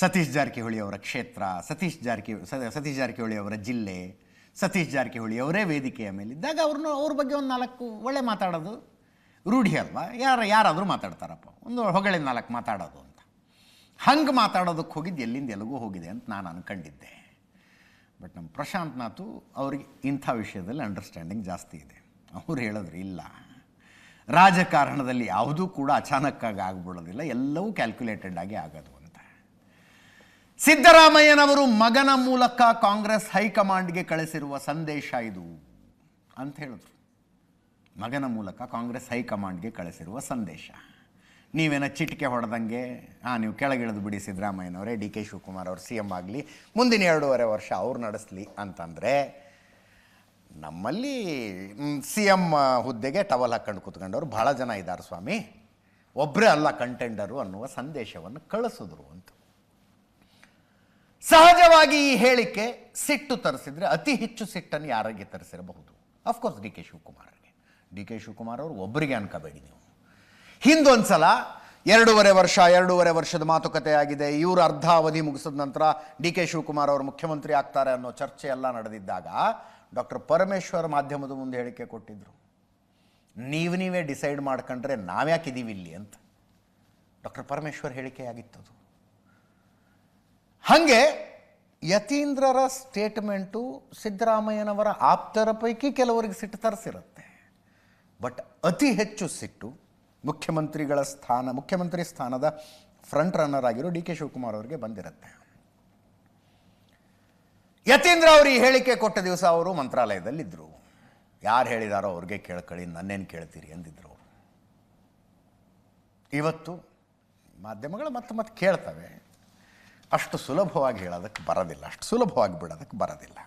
ಸತೀಶ್ ಜಾರಕಿಹೊಳಿ ಅವರ ಕ್ಷೇತ್ರ, ಸತೀಶ್ ಜಾರಕಿಹೊಳಿ ಅವರ ಜಿಲ್ಲೆ, ಸತೀಶ್ ಜಾರಕಿಹೊಳಿ ಅವರೇ ವೇದಿಕೆಯ ಮೇಲಿದ್ದಾಗ ಅವ್ರ ಬಗ್ಗೆ ಒಂದು 4 ಒಳ್ಳೆ ಮಾತಾಡೋದು ರೂಢಿ ಅಲ್ವಾ? ಯಾರಾದರೂ ಮಾತಾಡ್ತಾರಪ್ಪ, ಒಂದು ಹೊಗಳಿದ 4 ಮಾತಾಡೋದು ಅಂತ. ಹಂಗೆ ಮಾತಾಡೋದಕ್ಕೆ ಹೋಗಿದ್ದು ಎಲ್ಲಿಂದ ಎಲ್ಲಿಗೂ ಹೋಗಿದೆ ಅಂತ ನಾನು ಅಂದ್ಕೊಂಡಿದ್ದೆ. ಬಟ್ ನಮ್ಮ ಪ್ರಶಾಂತ್ ನಾಥು ಅವ್ರಿಗೆ ಇಂಥ ವಿಷಯದಲ್ಲಿ ಅಂಡರ್ಸ್ಟ್ಯಾಂಡಿಂಗ್ ಜಾಸ್ತಿ ಇದೆ. ಅವ್ರು ಹೇಳಿದ್ರು, ಇಲ್ಲ, ರಾಜಕಾರಣದಲ್ಲಿ ಯಾವುದೂ ಕೂಡ ಅಚಾನಕ್ಕಾಗಿ ಆಗ್ಬಿಡೋದಿಲ್ಲ, ಎಲ್ಲವೂ ಕ್ಯಾಲ್ಕುಲೇಟೆಡ್ ಆಗಿ ಆಗೋದು ಅಂತ. ಸಿದ್ದರಾಮಯ್ಯನವರು ಮಗನ ಮೂಲಕ ಕಾಂಗ್ರೆಸ್ ಹೈಕಮಾಂಡ್ಗೆ ಕಳಿಸಿರುವ ಸಂದೇಶ ಇದು ಅಂತ ಹೇಳಿದ್ರು. ಮಗನ ಮೂಲಕ ಕಾಂಗ್ರೆಸ್ ಹೈಕಮಾಂಡ್ಗೆ ಕಳಿಸಿರುವ ಸಂದೇಶ. ನೀವೇನೋ ಚಿಟಿಕೆ ಹೊಡೆದಂಗೆ ನೀವು ಕೆಳಗಿಳಿದು ಬಿಡಿ ಸಿದ್ದರಾಮಯ್ಯನವರೇ, ಡಿ ಕೆ ಶಿವಕುಮಾರ್ ಅವರು ಸಿ ಎಮ್ ಆಗಲಿ, ಮುಂದಿನ 2.5 ವರ್ಷ ಅವ್ರು ನಡೆಸಲಿ ಅಂತಂದರೆ, ನಮ್ಮಲ್ಲಿ ಸಿ ಎಮ್ ಹುದ್ದೆಗೆ ಟವಲ್ ಹಾಕ್ಕೊಂಡು ಕೂತ್ಕೊಂಡವ್ರು ಭಾಳ ಜನ ಇದ್ದಾರೆ ಸ್ವಾಮಿ, ಒಬ್ಬರೇ ಅಲ್ಲ ಕಂಟೆಂಡರು ಅನ್ನುವ ಸಂದೇಶವನ್ನು ಕಳಿಸಿದ್ರು ಅಂತ. ಸಹಜವಾಗಿ ಈ ಹೇಳಿಕೆ ಸಿಟ್ಟು ತರಿಸಿದ್ರೆ ಅತಿ ಹೆಚ್ಚು ಸಿಟ್ಟನ್ನು ಯಾರಿಗೆ ತರಿಸಿರಬಹುದು? ಅಫ್ಕೋರ್ಸ್ ಡಿ ಕೆ ಶಿವಕುಮಾರ್ ಅವರು ಒಬ್ಬರಿಗೆ ಅನ್ಕೋಬೇಡಿ ನೀವು. ಹಿಂದೊಂದ್ಸಲ 2.5 ವರ್ಷದ ಮಾತುಕತೆ ಆಗಿದೆ, ಇವರು ಅರ್ಧ ಅವಧಿ ಮುಗಿಸಿದ ನಂತರ ಡಿ ಕೆ ಶಿವಕುಮಾರ್ ಅವರು ಮುಖ್ಯಮಂತ್ರಿ ಆಗ್ತಾರೆ ಅನ್ನೋ ಚರ್ಚೆ ಎಲ್ಲ ನಡೆದಿದ್ದಾಗ ಡಾಕ್ಟರ್ ಪರಮೇಶ್ವರ್ ಮಾಧ್ಯಮದ ಮುಂದೆ ಹೇಳಿಕೆ ಕೊಟ್ಟಿದ್ರು, ನೀವೇ ಡಿಸೈಡ್ ಮಾಡ್ಕೊಂಡ್ರೆ ನಾವ್ಯಾಕಿದ್ದೀವಿ ಇಲ್ಲಿ ಅಂತ. ಡಾಕ್ಟರ್ ಪರಮೇಶ್ವರ್ ಹೇಳಿಕೆಯಾಗಿತ್ತದು. ಹಾಗೆ ಯತೀಂದ್ರರ ಸ್ಟೇಟ್ಮೆಂಟು ಸಿದ್ದರಾಮಯ್ಯನವರ ಆಪ್ತರ ಪೈಕಿ ಕೆಲವರಿಗೆ ಸಿಟ್ಟು ತರಿಸಿರುತ್ತೆ. ಬಟ್ ಅತಿ ಹೆಚ್ಚು ಸಿಟ್ಟು ಮುಖ್ಯಮಂತ್ರಿ ಸ್ಥಾನದ ಫ್ರಂಟ್ ರನ್ನರ್ ಆಗಿರೋ ಡಿ ಕೆ ಶಿವಕುಮಾರ್ ಅವರಿಗೆ ಬಂದಿರುತ್ತೆ. ಯತೀಂದ್ರ ಅವರು ಈ ಹೇಳಿಕೆ ಕೊಟ್ಟ ದಿವಸ ಅವರು ಮಂತ್ರಾಲಯದಲ್ಲಿದ್ದರು. ಯಾರು ಹೇಳಿದಾರೋ ಅವ್ರಿಗೆ ಕೇಳ್ಕೊಳ್ಳಿ, ನನ್ನೇನು ಕೇಳ್ತೀರಿ ಅಂದಿದ್ರು ಅವರು. ಇವತ್ತು ಮಾಧ್ಯಮಗಳು ಮತ್ತೆ ಕೇಳ್ತವೆ, ಅಷ್ಟು ಸುಲಭವಾಗಿ ಹೇಳೋದಕ್ಕೆ ಬರೋದಿಲ್ಲ, ಅಷ್ಟು ಸುಲಭವಾಗಿ ಬಿಡೋದಕ್ಕೆ ಬರೋದಿಲ್ಲ.